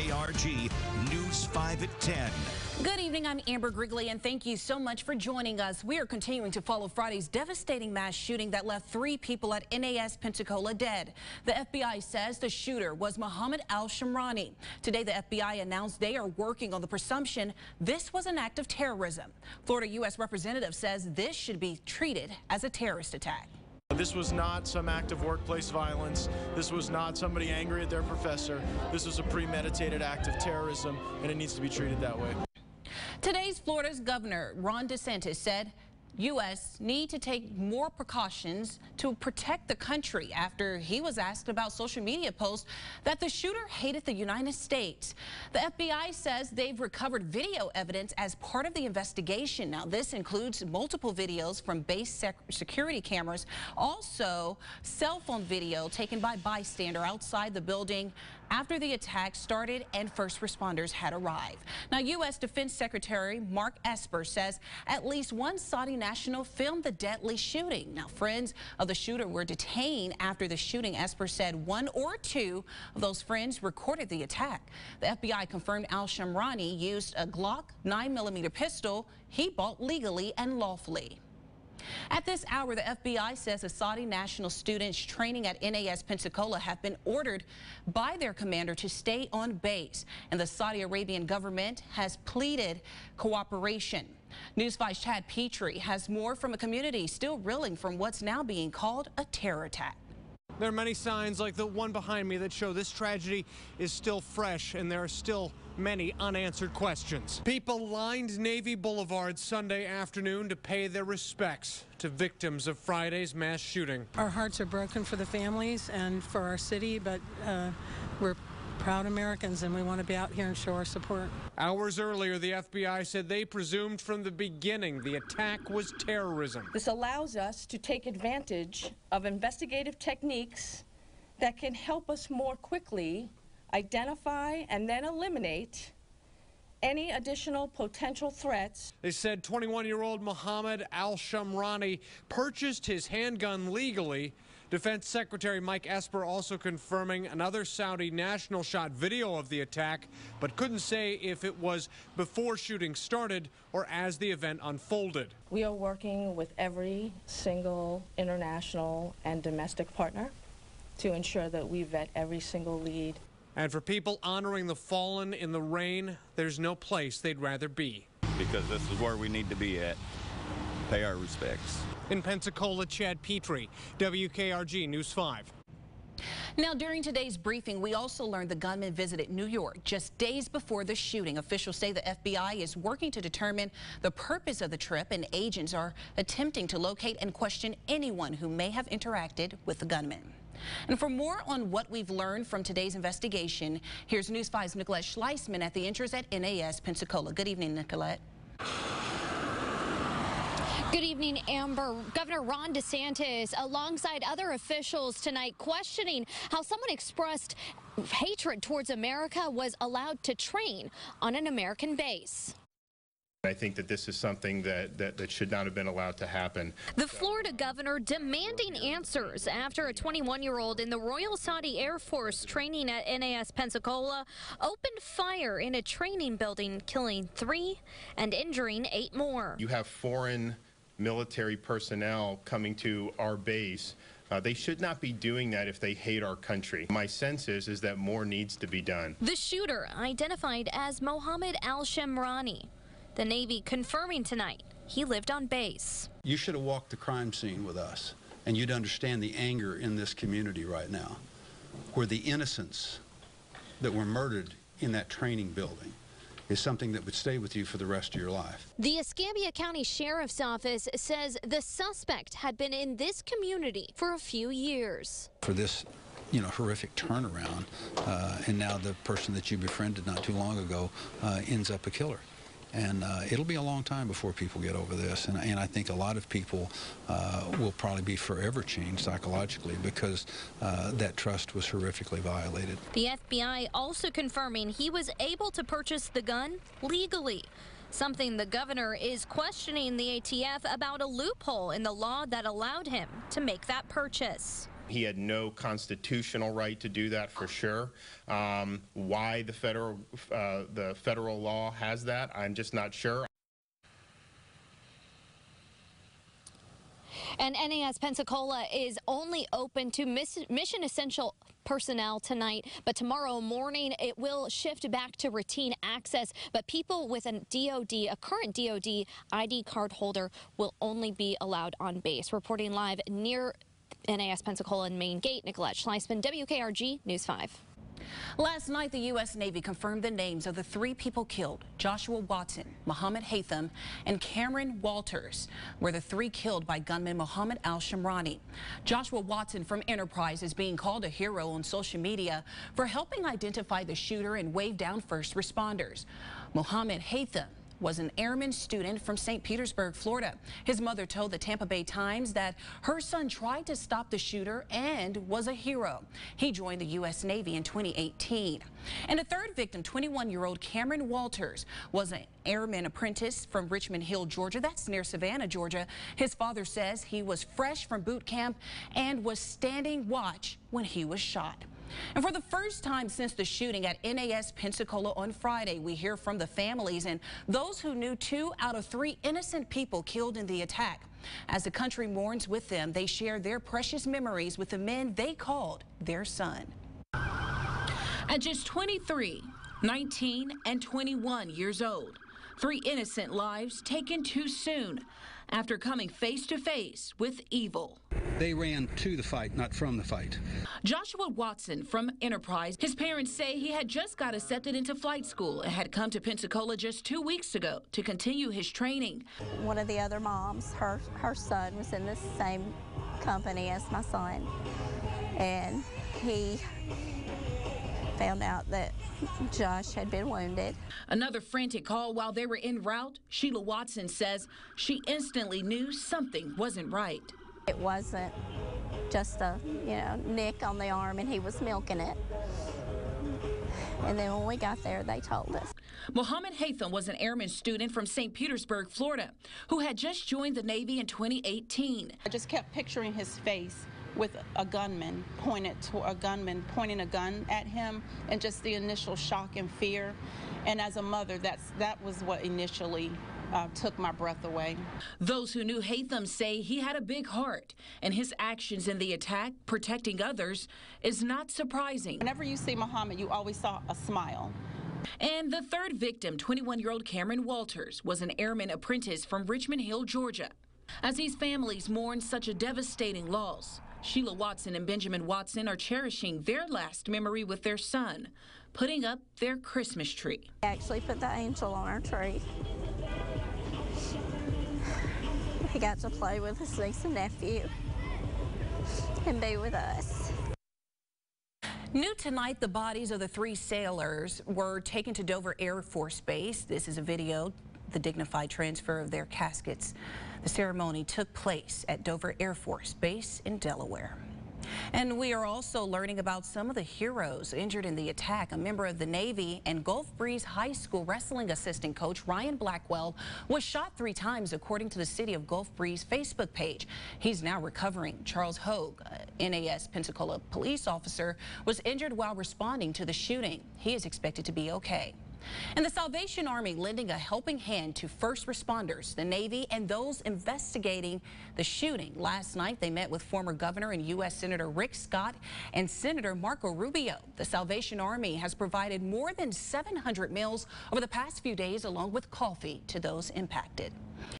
WKRG News 5 at 10. Good evening, I'm Amber Grigley, and thank you so much for joining us. We are continuing to follow Friday's devastating mass shooting that left 3 people at NAS Pensacola dead. The FBI says the shooter was Mohammed al-Shamrani. Today, the FBI announced they are working on the presumption this was an act of terrorism. Florida U.S. Representative says this should be treated as a terrorist attack. This was not some act of workplace violence. This was not somebody angry at their professor. This was a premeditated act of terrorism, and it needs to be treated that way. Today's Florida's Governor Ron DeSantis said U.S. need to take more precautions to protect the country after he was asked about social media posts that the shooter hated the United States. The FBI says they've recovered video evidence as part of the investigation. Now, this includes multiple videos from base security cameras, also cell phone video taken by bystander outside the building after the attack started and first responders had arrived. Now, U.S. Defense Secretary Mark Esper says at least one Saudi national filmed the deadly shooting. Now, friends of the shooter were detained after the shooting. Esper said 1 or 2 of those friends recorded the attack. The FBI confirmed al-Shamrani used a Glock 9mm pistol he bought legally and lawfully. At this hour, the FBI says the Saudi national students training at NAS Pensacola have been ordered by their commander to stay on base, and the Saudi Arabian government has pleaded cooperation. News 5's Chad Petrie has more from a community still reeling from what's now being called a terror attack. There are many signs like the one behind me that show this tragedy is still fresh and there are still many unanswered questions. People lined Navy Boulevard Sunday afternoon to pay their respects to victims of Friday's mass shooting. Our hearts are broken for the families and for our city, but we're proud Americans and we want to be out here and show our support. Hours earlier, the FBI said they presumed from the beginning the attack was terrorism. This allows us to take advantage of investigative techniques that can help us more quickly identify and then eliminate any additional potential threats. They said 21-year-old Mohammed al-Shamrani purchased his handgun legally. Defense Secretary Mike Esper also confirming another Saudi national shot video of the attack, but couldn't say if it was before shooting started or as the event unfolded. We are working with every single international and domestic partner to ensure that we vet every single lead. And for people honoring the fallen in the rain, there's no place they'd rather be. Because this is where we need to be at. Pay our respects. In Pensacola, Chad Petrie, WKRG News 5. Now, during today's briefing, we also learned the gunman visited New York just days before the shooting. Officials say the FBI is working to determine the purpose of the trip, and agents are attempting to locate and question anyone who may have interacted with the gunman. And for more on what we've learned from today's investigation, here's News 5's Nicolette Schleisman at the entrance at NAS Pensacola. Good evening, Nicolette. Good evening, Amber. Governor Ron DeSantis, alongside other officials tonight, questioning how someone expressed hatred towards America was allowed to train on an American base. I think that this is something that should not have been allowed to happen. The Florida governor demanding answers after a 21-year-old in the Royal Saudi Air Force training at NAS Pensacola opened fire in a training building, killing 3 and injuring 8 more. You have foreign military personnel coming to our base. They should not be doing that if they hate our country. My sense is that more needs to be done. The shooter identified as Mohammed al-Shamrani. The Navy confirming tonight he lived on base. You should have walked the crime scene with us, and you'd understand the anger in this community right now, where the innocents that were murdered in that training building is something that would stay with you for the rest of your life. The Escambia County Sheriff's Office says the suspect had been in this community for a few years. For this, horrific turnaround, and now the person that you befriended not too long ago ends up a killer. And it'll be a long time before people get over this. And I think a lot of people will probably be forever changed psychologically because that trust was horrifically violated. The FBI also confirming he was able to purchase the gun legally, something the governor is questioning the ATF about a loophole in the law that allowed him to make that purchase. He had no constitutional right to do that, for sure. Why the federal law has that, I'm just not sure. And NAS Pensacola is only open to mission essential personnel tonight, but tomorrow morning it will shift back to routine access. But people with a current DOD ID card holder will only be allowed on base. Reporting live near NAS Pensacola and Main Gate, Nicolette Schleisman, WKRG News 5. Last night, the U.S. Navy confirmed the names of the 3 people killed. Joshua Watson, Mohammed Haytham, and Cameron Walters were the 3 killed by gunman Mohammed Al-Shamrani. Joshua Watson from Enterprise is being called a hero on social media for helping identify the shooter and wave down first responders. Mohammed Haytham was an airman student from St. Petersburg, Florida. His mother told the Tampa Bay Times that her son tried to stop the shooter and was a hero. He joined the U.S. Navy in 2018. And a third victim, 21-year-old Cameron Walters, was an airman apprentice from Richmond Hill, Georgia. That's near Savannah, Georgia. His father says he was fresh from boot camp and was standing watch when he was shot. And for the first time since the shooting at NAS Pensacola on Friday, we hear from the families and those who knew 2 out of 3 innocent people killed in the attack. As the country mourns with them, they share their precious memories with the men they called their son. At just 23, 19, and 21 years old, 3 innocent lives taken too soon after coming face to face with evil. They ran to the fight, not from the fight. Joshua Watson from Enterprise. His parents say he had just got accepted into flight school and had come to Pensacola just 2 weeks ago to continue his training. One of the other moms, her son was in the same company as my son, and he found out that Josh had been wounded. Another frantic call while they were en route. Sheila Watson says she instantly knew something wasn't right. It wasn't just a, nick on the arm and he was milking it. And then when we got there, they told us. Mohammed Haytham was an airman student from St. Petersburg, Florida, who had just joined the Navy in 2018. I just kept picturing his face with a gunman pointing a gun at him, and just the initial shock and fear. And as a mother, that was what initially took my breath away. Those who knew Haytham say he had a big heart, and his actions in the attack, protecting others, is not surprising. Whenever you see Muhammad, you always saw a smile. And the third victim, 21-year-old Cameron Walters, was an airman apprentice from Richmond Hill, Georgia. As these families mourn such a devastating loss, Sheila Watson and Benjamin Watson are cherishing their last memory with their son, putting up their Christmas tree. We actually put the angel on our tree. He got to play with his niece and nephew and be with us. New tonight, the bodies of the 3 sailors were taken to Dover Air Force Base. This is a video, the dignified transfer of their caskets. The ceremony took place at Dover Air Force Base in Delaware. And we are also learning about some of the heroes injured in the attack. A member of the Navy and Gulf Breeze High School wrestling assistant coach Ryan Blackwell was shot 3 times, according to the City of Gulf Breeze Facebook page. He's now recovering. Charles Hogue, NAS Pensacola police officer, was injured while responding to the shooting. He is expected to be okay. And the Salvation Army lending a helping hand to first responders, the Navy, and those investigating the shooting. Last night, they met with former Governor and U.S. Senator Rick Scott and Senator Marco Rubio. The Salvation Army has provided more than 700 meals over the past few days, along with coffee to those impacted.